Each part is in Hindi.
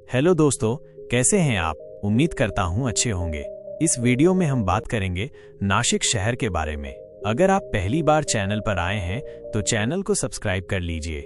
हेलो दोस्तों, कैसे हैं आप? उम्मीद करता हूं अच्छे होंगे। इस वीडियो में हम बात करेंगे नासिक शहर के बारे में। अगर आप पहली बार चैनल पर आए हैं तो चैनल को सब्सक्राइब कर लीजिए।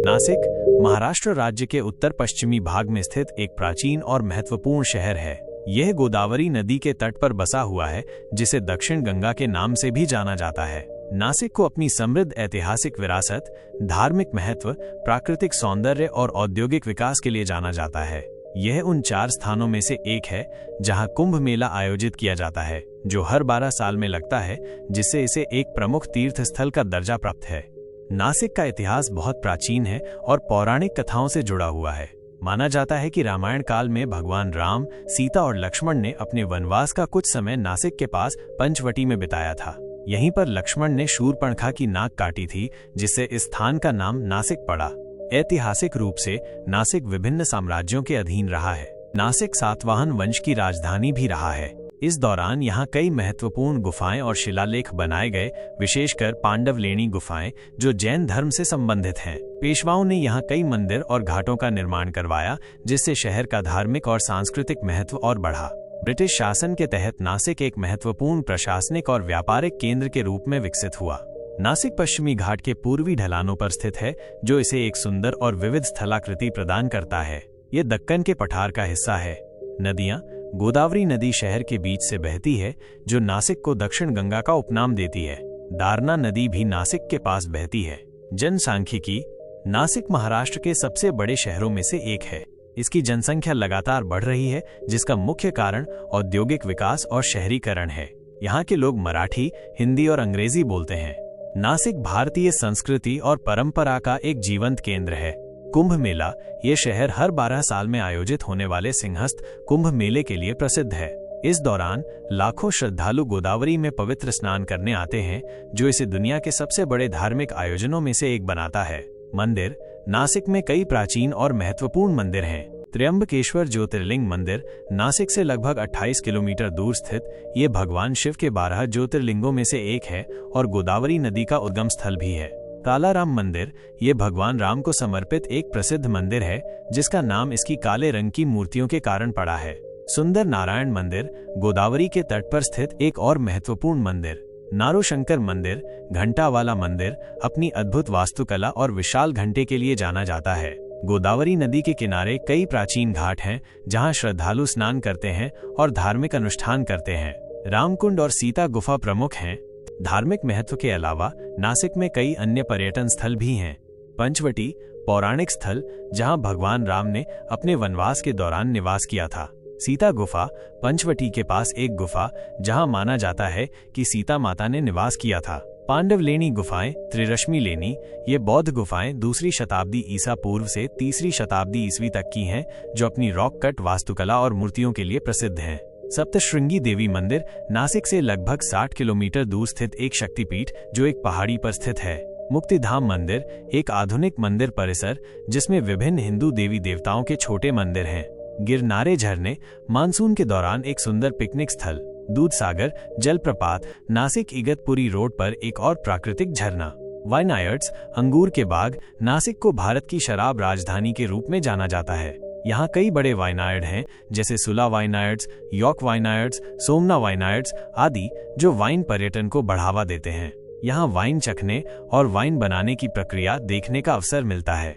नासिक महाराष्ट्र राज्य के उत्तर पश्चिमी भाग में स्थित एक प्राचीन और महत्वपूर्ण शहर है। यह गोदावरी नदी के तट पर बसा हुआ है, जिसे दक्षिण गंगा के नाम से भी जाना जाता है। नासिक को अपनी समृद्ध ऐतिहासिक विरासत, धार्मिक महत्व, प्राकृतिक सौंदर्य और औद्योगिक विकास के लिए जाना जाता है। यह उन 4 स्थानों में से एक है जहां कुंभ मेला आयोजित किया जाता है, जो हर 12 साल में लगता है, जिससे इसे एक प्रमुख तीर्थ स्थल का दर्जा प्राप्त है। नासिक का इतिहास बहुत प्राचीन है और पौराणिक कथाओं से जुड़ा हुआ है। माना जाता है कि रामायण काल में भगवान राम, सीता और लक्ष्मण ने अपने वनवास का कुछ समय नासिक के पास पंचवटी में बिताया था। यहीं पर लक्ष्मण ने शूर्पणखा की नाक काटी थी, जिससे इस स्थान का नाम नासिक पड़ा। ऐतिहासिक रूप से नासिक विभिन्न साम्राज्यों के अधीन रहा है। नासिक सातवाहन वंश की राजधानी भी रहा है। इस दौरान यहाँ कई महत्वपूर्ण गुफाएं और शिलालेख बनाए गए, विशेषकर पांडवलेणी गुफाएं, जो जैन धर्म से संबंधित हैं। पेशवाओं ने यहाँ कई मंदिर और घाटों का निर्माण करवाया, जिससे शहर का धार्मिक और सांस्कृतिक महत्व और बढ़ा। ब्रिटिश शासन के तहत नासिक एक महत्वपूर्ण प्रशासनिक और व्यापारिक केंद्र के रूप में विकसित हुआ। नासिक पश्चिमी घाट के पूर्वी ढलानों पर स्थित है, जो इसे एक सुंदर और विविध स्थलाकृति प्रदान करता है। ये दक्कन के पठार का हिस्सा है। नदियां गोदावरी नदी शहर के बीच से बहती है, जो नासिक को दक्षिण गंगा का उपनाम देती है। दारना नदी भी नासिक के पास बहती है। जनसांख्यिकी नासिक महाराष्ट्र के सबसे बड़े शहरों में से एक है। इसकी जनसंख्या लगातार बढ़ रही है, जिसका मुख्य कारण औद्योगिक विकास और शहरीकरण है। यहाँ के लोग मराठी, हिंदी और अंग्रेजी बोलते हैं। नासिक भारतीय संस्कृति और परंपरा का एक जीवंत केंद्र है। कुंभ मेला ये शहर हर 12 साल में आयोजित होने वाले सिंहस्थ कुंभ मेले के लिए प्रसिद्ध है। इस दौरान लाखों श्रद्धालु गोदावरी में पवित्र स्नान करने आते हैं, जो इसे दुनिया के सबसे बड़े धार्मिक आयोजनों में से एक बनाता है। मंदिर नासिक में कई प्राचीन और महत्वपूर्ण मंदिर हैं। त्र्यंबकेश्वर ज्योतिर्लिंग मंदिर नासिक से लगभग 28 किलोमीटर दूर स्थित ये भगवान शिव के 12 ज्योतिर्लिंगों में से एक है और गोदावरी नदी का उद्गम स्थल भी है। कालाराम मंदिर ये भगवान राम को समर्पित एक प्रसिद्ध मंदिर है, जिसका नाम इसकी काले रंग की मूर्तियों के कारण पड़ा है। सुंदर नारायण मंदिर गोदावरी के तट पर स्थित एक और महत्वपूर्ण मंदिर। नारोशंकर मंदिर घंटा वाला मंदिर अपनी अद्भुत वास्तुकला और विशाल घंटे के लिए जाना जाता है। गोदावरी नदी के किनारे कई प्राचीन घाट हैं, जहां श्रद्धालु स्नान करते हैं और धार्मिक अनुष्ठान करते हैं। रामकुंड और सीता गुफा प्रमुख हैं। धार्मिक महत्व के अलावा नासिक में कई अन्य पर्यटन स्थल भी हैं। पंचवटी पौराणिक स्थल, जहां भगवान राम ने अपने वनवास के दौरान निवास किया था। सीता गुफा पंचवटी के पास एक गुफा, जहां माना जाता है कि सीता माता ने निवास किया था। पांडवलेणी गुफाएं त्रिरश्मि लेनी ये बौद्ध गुफाएं 2वीं शताब्दी ईसा पूर्व से 3वीं शताब्दी ईस्वी तक की हैं, जो अपनी रॉक कट वास्तुकला और मूर्तियों के लिए प्रसिद्ध हैं। सप्तशृंगी देवी मंदिर नासिक से लगभग 60 किलोमीटर दूर स्थित एक शक्तिपीठ, जो एक पहाड़ी पर स्थित है। मुक्तिधाम मंदिर एक आधुनिक मंदिर परिसर, जिसमें विभिन्न हिंदू देवी देवताओं के छोटे मंदिर हैं। गिरनारे झरने मानसून के दौरान एक सुंदर पिकनिक स्थल। दूधसागर जलप्रपात नासिक इगतपुरी रोड पर एक और प्राकृतिक झरना। वाइनायर्ड्स अंगूर के बाग नासिक को भारत की शराब राजधानी के रूप में जाना जाता है। यहाँ कई बड़े वाइनायर्ड हैं, जैसे सुला वाइनायर्ड्स, यॉर्क वाइनायर्ड्स, सोमना वाइनायर्ड्स आदि, जो वाइन पर्यटन को बढ़ावा देते हैं। यहाँ वाइन चखने और वाइन बनाने की प्रक्रिया देखने का अवसर मिलता है।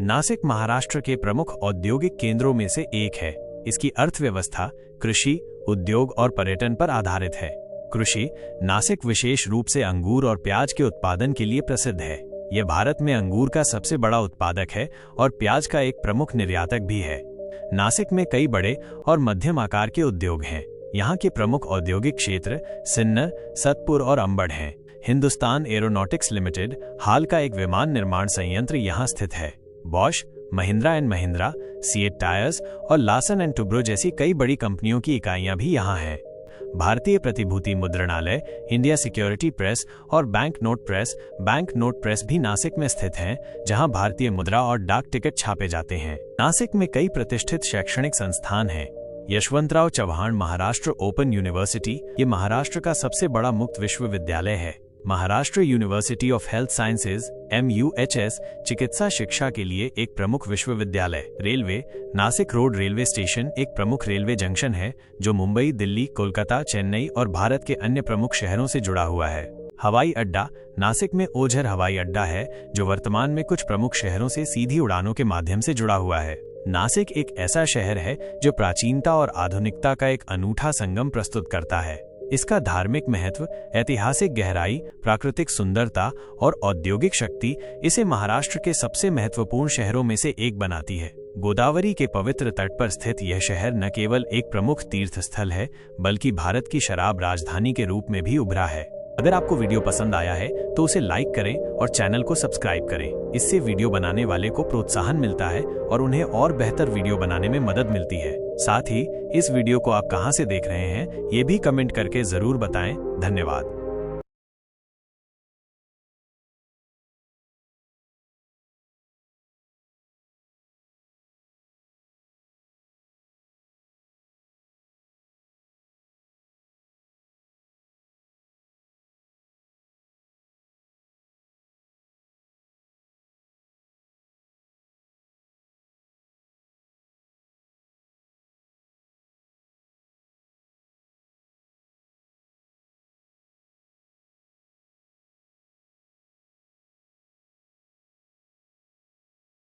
नासिक महाराष्ट्र के प्रमुख औद्योगिक केंद्रों में से एक है। इसकी अर्थव्यवस्था कृषि, उद्योग और पर्यटन पर आधारित है। कृषि नासिक विशेष रूप से अंगूर और प्याज के उत्पादन के लिए प्रसिद्ध है। यह भारत में अंगूर का सबसे बड़ा उत्पादक है और प्याज का एक प्रमुख निर्यातक भी है। नासिक में कई बड़े और मध्यम आकार के उद्योग हैं। यहाँ के प्रमुख औद्योगिक क्षेत्र सिन्नर, सतपुर और अंबड़ हैं। हिंदुस्तान एरोनॉटिक्स लिमिटेड हाल का एक विमान निर्माण संयंत्र यहाँ स्थित है। Bosch, Mahindra and Mahindra, CEAT tyres और लार्सन एंड टुब्रो जैसी कई बड़ी कंपनियों की इकाइयां भी यहाँ हैं। भारतीय प्रतिभूति मुद्रणालय, इंडिया सिक्योरिटी प्रेस और बैंक नोट प्रेस भी नासिक में स्थित हैं, जहां भारतीय मुद्रा और डाक टिकट छापे जाते हैं। नासिक में कई प्रतिष्ठित शैक्षणिक संस्थान हैं। यशवंतराव चव्हाण महाराष्ट्र ओपन यूनिवर्सिटी ये महाराष्ट्र का सबसे बड़ा मुक्त विश्वविद्यालय है। Maharashtra university of health sciences MUHS चिकित्सा शिक्षा के लिए एक प्रमुख विश्वविद्यालय। Railway, Nashik road railway station एक प्रमुख रेलवे जंक्शन है जो मुंबई, दिल्ली, कोलकाता, चेन्नई और भारत के अन्य प्रमुख शहरों से जुड़ा हुआ है। हवाई अड्डा, नासिक में ओझर हवाई अड्डा है जो वर्तमान में कुछ प्रमुख शहरों से सीधी उड़ानों के माध्यम से जुड़ा हुआ है। नासिक एक ऐसा शहर है जो प्राचीनता और आधुनिकता का एक अनूठा संगम प्रस्तुत करता है। इसका धार्मिक महत्व, ऐतिहासिक गहराई, प्राकृतिक सुंदरता और औद्योगिक शक्ति इसे महाराष्ट्र के सबसे महत्वपूर्ण शहरों में से एक बनाती है। गोदावरी के पवित्र तट पर स्थित यह शहर न केवल एक प्रमुख तीर्थ स्थल है, बल्कि भारत की शराब राजधानी के रूप में भी उभरा है। अगर आपको वीडियो पसंद आया है तो उसे लाइक करें और चैनल को सब्सक्राइब करें। इससे वीडियो बनाने वाले को प्रोत्साहन मिलता है और उन्हें और बेहतर वीडियो बनाने में मदद मिलती है। साथ ही इस वीडियो को आप कहां से देख रहे हैं ये भी कमेंट करके जरूर बताएं। धन्यवाद।